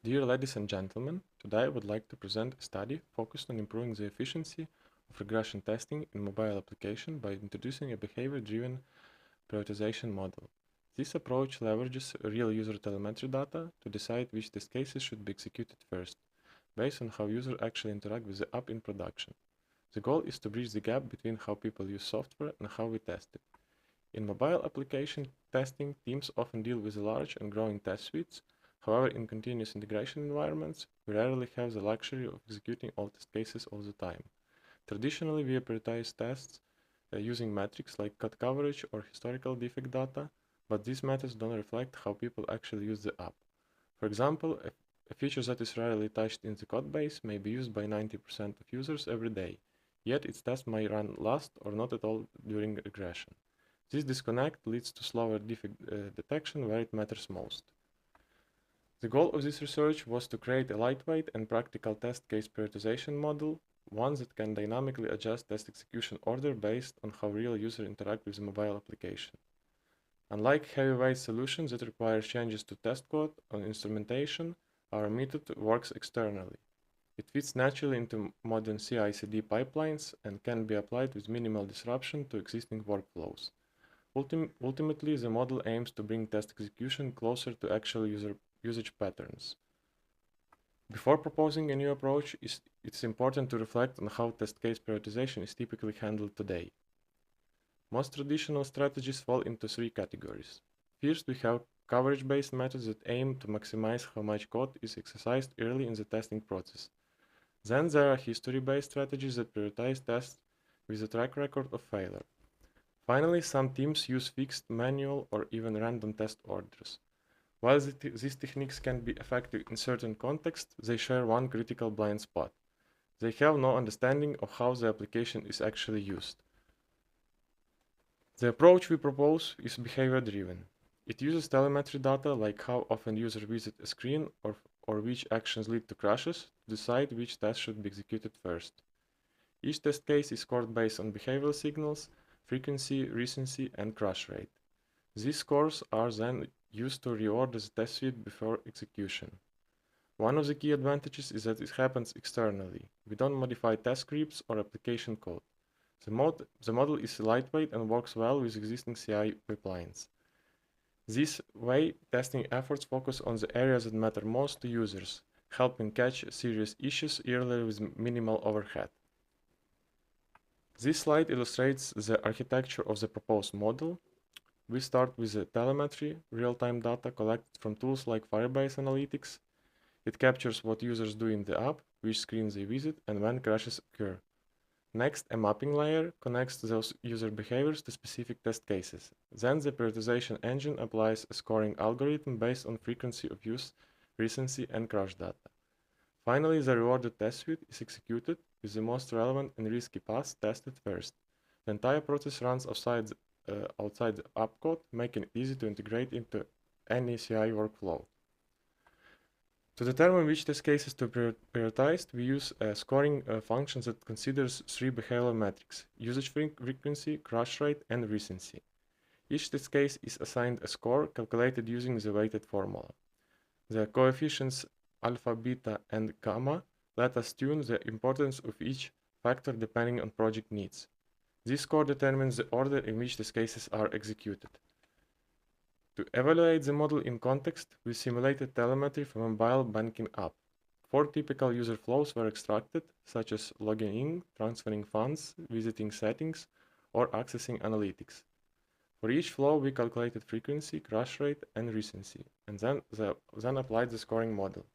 Dear ladies and gentlemen, today I would like to present a study focused on improving the efficiency of regression testing in mobile application by introducing a behavior-driven prioritization model. This approach leverages real user telemetry data to decide which test cases should be executed first, based on how users actually interact with the app in production. The goal is to bridge the gap between how people use software and how we test it. In mobile application testing, teams often deal with large and growing test suites. However, in continuous integration environments, we rarely have the luxury of executing all test cases all the time. Traditionally, we prioritize tests using metrics like cut coverage or historical defect data, but these methods don't reflect how people actually use the app. For example, a feature that is rarely touched in the code base may be used by 90% of users every day, yet its test may run last or not at all during regression. This disconnect leads to slower defect detection where it matters most. The goal of this research was to create a lightweight and practical test case prioritization model, one that can dynamically adjust test execution order based on how real users interact with the mobile application. Unlike heavyweight solutions that require changes to test code or instrumentation, our method works externally. It fits naturally into modern CI/CD pipelines and can be applied with minimal disruption to existing workflows. Ultimately, the model aims to bring test execution closer to actual usage patterns. Before proposing a new approach, it's important to reflect on how test case prioritization is typically handled today. Most traditional strategies fall into three categories. First, we have coverage-based methods that aim to maximize how much code is exercised early in the testing process. Then there are history-based strategies that prioritize tests with a track record of failure. Finally, some teams use fixed, manual, or even random test orders. While these techniques can be effective in certain contexts, they share one critical blind spot. They have no understanding of how the application is actually used. The approach we propose is behavior-driven. It uses telemetry data like how often users visit a screen or which actions lead to crashes to decide which test should be executed first. Each test case is scored based on behavioral signals, frequency, recency, and crash rate. These scores are then used to reorder the test suite before execution. One of the key advantages is that it happens externally. We don't modify test scripts or application code. The model is lightweight and works well with existing CI pipelines. This way, testing efforts focus on the areas that matter most to users, helping catch serious issues earlier with minimal overhead. This slide illustrates the architecture of the proposed model. We start with the telemetry, real-time data collected from tools like Firebase Analytics. It captures what users do in the app, which screens they visit, and when crashes occur. Next, a mapping layer connects those user behaviors to specific test cases. Then the prioritization engine applies a scoring algorithm based on frequency of use, recency, and crash data. Finally, the rewarded test suite is executed with the most relevant and risky paths tested first. The entire process runs outside the app code, making it easy to integrate into any CI workflow. To determine which test cases to prioritize, we use a scoring function that considers three behavioral metrics: usage frequency, crash rate, and recency. Each test case is assigned a score calculated using the weighted formula. The coefficients alpha, beta, and gamma let us tune the importance of each factor depending on project needs. This score determines the order in which test cases are executed. To evaluate the model in context, we simulated telemetry from a mobile banking app. 4 typical user flows were extracted, such as logging in, transferring funds, visiting settings, or accessing analytics. For each flow, we calculated frequency, crash rate, and recency, and then applied the scoring model.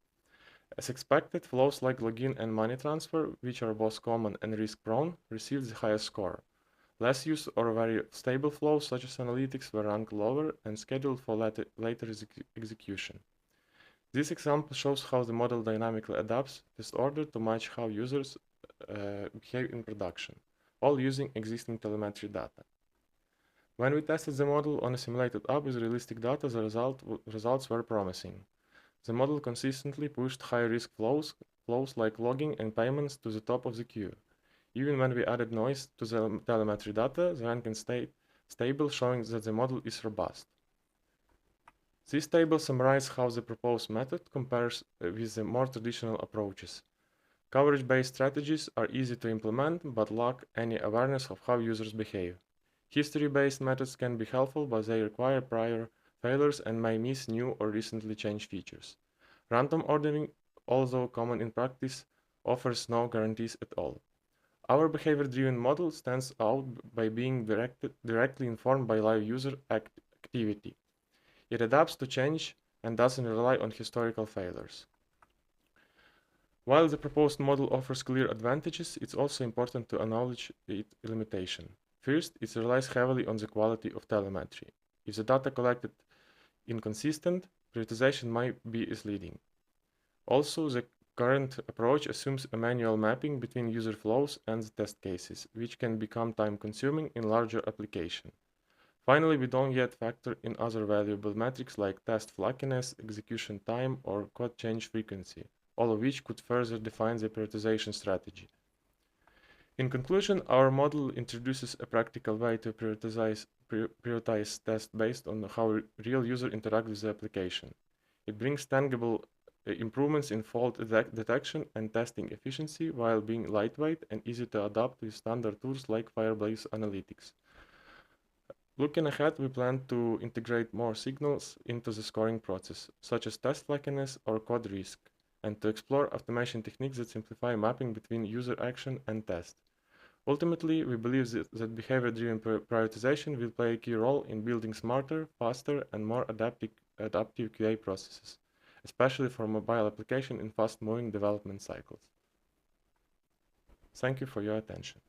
As expected, flows like login and money transfer, which are both common and risk-prone, received the highest score. Less used or very stable flows, such as analytics, were ranked lower and scheduled for later execution. This example shows how the model dynamically adapts test order to match how users behave in production, all using existing telemetry data. When we tested the model on a simulated app with realistic data, the results were promising. The model consistently pushed high-risk flows like logging and payments to the top of the queue. Even when we added noise to the telemetry data, the ranking stayed stable, showing that the model is robust. This table summarizes how the proposed method compares with the more traditional approaches. Coverage-based strategies are easy to implement but lack any awareness of how users behave. History-based methods can be helpful, but they require prior failures and may miss new or recently changed features. Random ordering, although common in practice, offers no guarantees at all. Our behavior-driven model stands out by being directly informed by live user activity. It adapts to change and doesn't rely on historical failures. While the proposed model offers clear advantages, it's also important to acknowledge its limitation. First, it relies heavily on the quality of telemetry. If the data collected is inconsistent, prioritization might be misleading. Also, the current approach assumes a manual mapping between user flows and the test cases, which can become time-consuming in larger applications. Finally, we don't yet factor in other valuable metrics like test flakiness, execution time, or code change frequency, all of which could further define the prioritization strategy. In conclusion, our model introduces a practical way to prioritize tests based on how real users interact with the application. It brings tangible improvements in fault detection and testing efficiency while being lightweight and easy to adapt with standard tools like Firebase Analytics. Looking ahead, we plan to integrate more signals into the scoring process, such as test flakiness or code risk, and to explore automation techniques that simplify mapping between user action and test. Ultimately, we believe that behavior-driven prioritization will play a key role in building smarter, faster, and more adaptive QA processes, especially for mobile application in fast-moving development cycles. Thank you for your attention.